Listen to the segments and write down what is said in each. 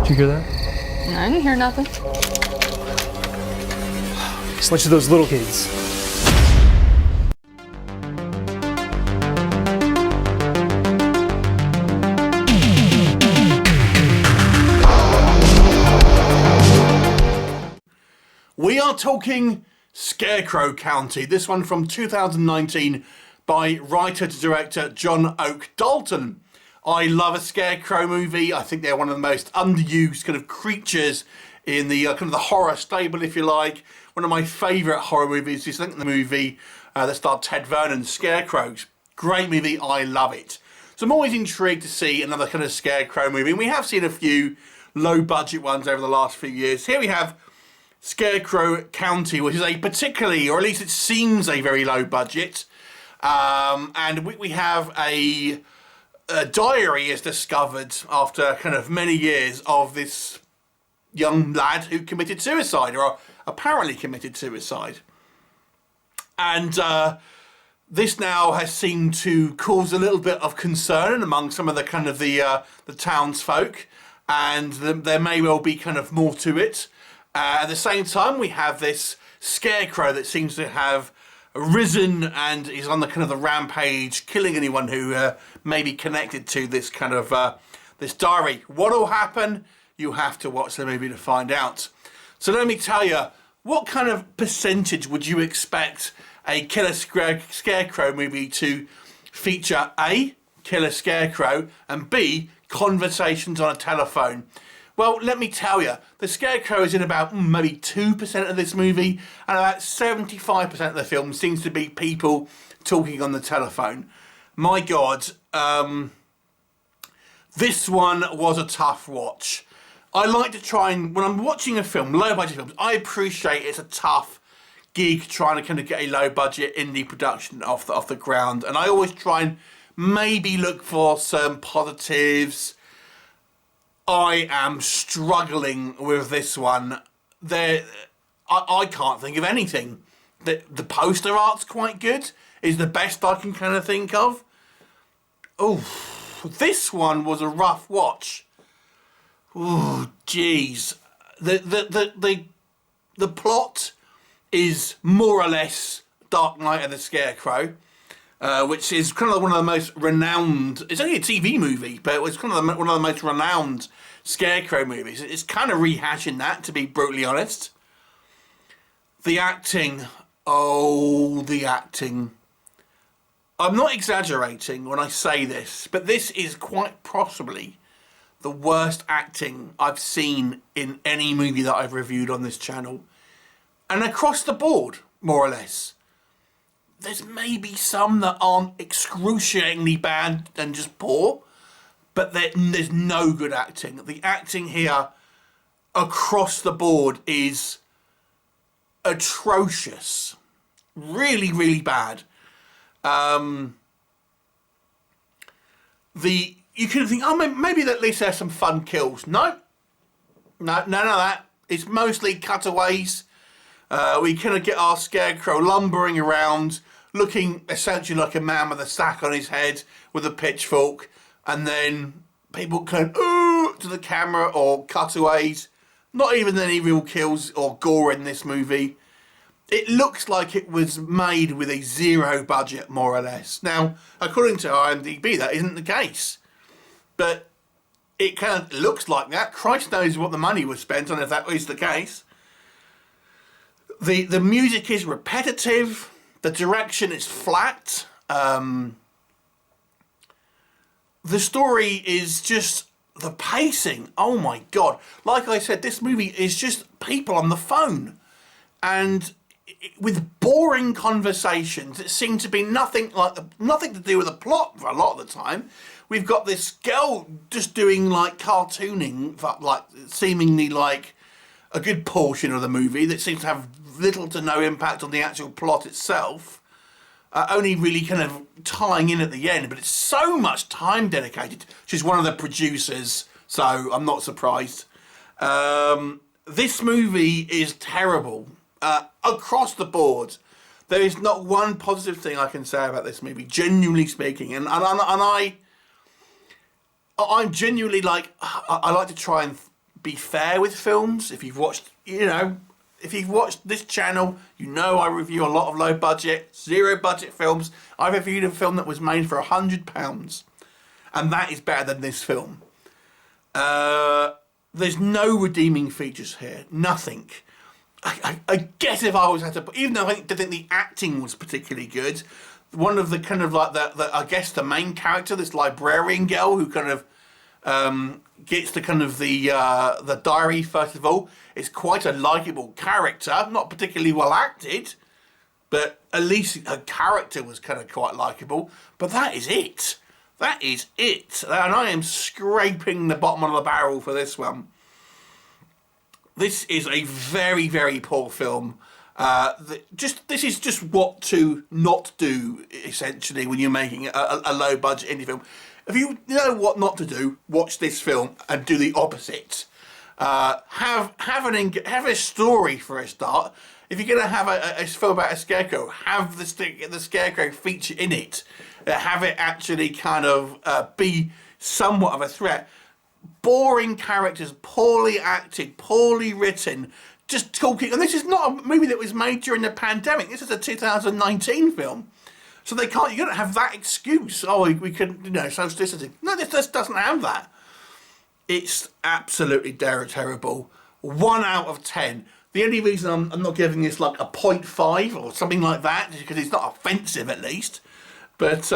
Did you hear that? I didn't hear nothing. It's a bunch of those little kids. We are talking Scarecrow County, this one from 2019 by writer to director John Oak Dalton. I love a Scarecrow movie. I think they're one of the most underused kind of creatures in the kind of the horror stable, if you like. One of my favourite horror movies is, I think, the movie that starred Ted Vernon's Scarecrows. Great movie, I love it. So I'm always intrigued to see another kind of Scarecrow movie, and we have seen a few low budget ones over the last few years. Here we have Scarecrow County, which is a particularly, or at least it seems a very low budget, and we have a diary is discovered after kind of many years of this young lad who committed suicide, or apparently committed suicide, and this now has seemed to cause a little bit of concern among some of the kind of the townsfolk, and there may well be kind of more to it. At the same time, we have this Scarecrow that seems to have risen and is on the kind of the rampage, killing anyone who may be connected to this kind of this diary. What will happen? You have to watch the movie to find out. So let me tell you, what kind of percentage would you expect a Killer Scarecrow movie to feature? A, Killer Scarecrow, and B, conversations on a telephone. Well, let me tell you, the Scarecrow is in about maybe 2% of this movie, and about 75% of the film seems to be people talking on the telephone. My God, this one was a tough watch. I like to try and, when I'm watching a film, low budget films, I appreciate it's a tough gig trying to kind of get a low budget indie production off the ground, and I always try and maybe look for some positives. I am struggling with this one. I can't think of anything. The poster art's quite good, is the best I can kind of think of. Oh, this one was a rough watch. Oh, jeez. The plot is more or less Dark Knight of the Scarecrow, which is kind of one of the most renowned. It's only a TV movie, but it was kind of one of the most renowned Scarecrow movies. It's kind of rehashing that, to be brutally honest. The acting, oh, the acting. I'm not exaggerating when I say this, but this is quite possibly the worst acting I've seen in any movie that I've reviewed on this channel. And across the board, more or less. There's maybe some that aren't excruciatingly bad and just poor, but there's no good acting. The acting here across the board is atrocious. Really, really bad. You can think, oh, maybe at least there's some fun kills. No, none of that. It's mostly cutaways. We kind of get our Scarecrow lumbering around, looking essentially like a man with a sack on his head with a pitchfork, and then people kind of ooh to the camera, or cutaways. Not even any real kills or gore in this movie. It looks like it was made with a zero budget, more or less. Now, according to IMDb, that isn't the case. But it kind of looks like that. Christ knows what the money was spent on if that is the case. The music is repetitive. The direction is flat. The story is just, the pacing, oh my God. Like I said, this movie is just people on the phone. And with boring conversations that seem to be nothing to do with the plot for a lot of the time. We've got this girl just doing like cartooning, like seemingly like a good portion of the movie that seems to have little to no impact on the actual plot itself. Only really kind of tying in at the end, but it's so much time dedicated. She's one of the producers, so I'm not surprised. This movie is terrible across the board. There is not one positive thing I can say about this movie, genuinely speaking. And I'm genuinely like, I like to try and be fair with films. If you've watched, if you've watched this channel, I review a lot of low budget, zero budget films. I reviewed a film that was made for £100, and that is better than this film. There's no redeeming features here, nothing. I guess if I was had to, even though I didn't think the acting was particularly good, one of the kind of like I guess the main character, this librarian girl who kind of gets the kind of the diary first of all, is quite a likeable character, not particularly well acted, but at least her character was kind of quite likeable. But that is it. That is it. And I am scraping the bottom of the barrel for this one. This is a very, very poor film. This is just what to not do, essentially, when you're making a low-budget indie film. If you know what not to do, watch this film and do the opposite. Have a story for a start. If you're going to have a film about a scarecrow, have the scarecrow feature in it. Have it actually kind of be somewhat of a threat. Boring characters, poorly acted, poorly written, just talking. And this is not a movie that was made during the pandemic. This is a 2019 film. So you don't have that excuse. Oh, we couldn't, social distancing. No, this doesn't have that. It's absolutely terrible. 1 out of 10. The only reason I'm not giving this like a 0.5 or something like that is because it's not offensive, at least. But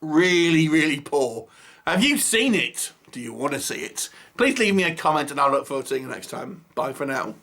really, really poor. Have you seen it? Do you want to see it? Please leave me a comment and I'll look forward to seeing you next time. Bye for now.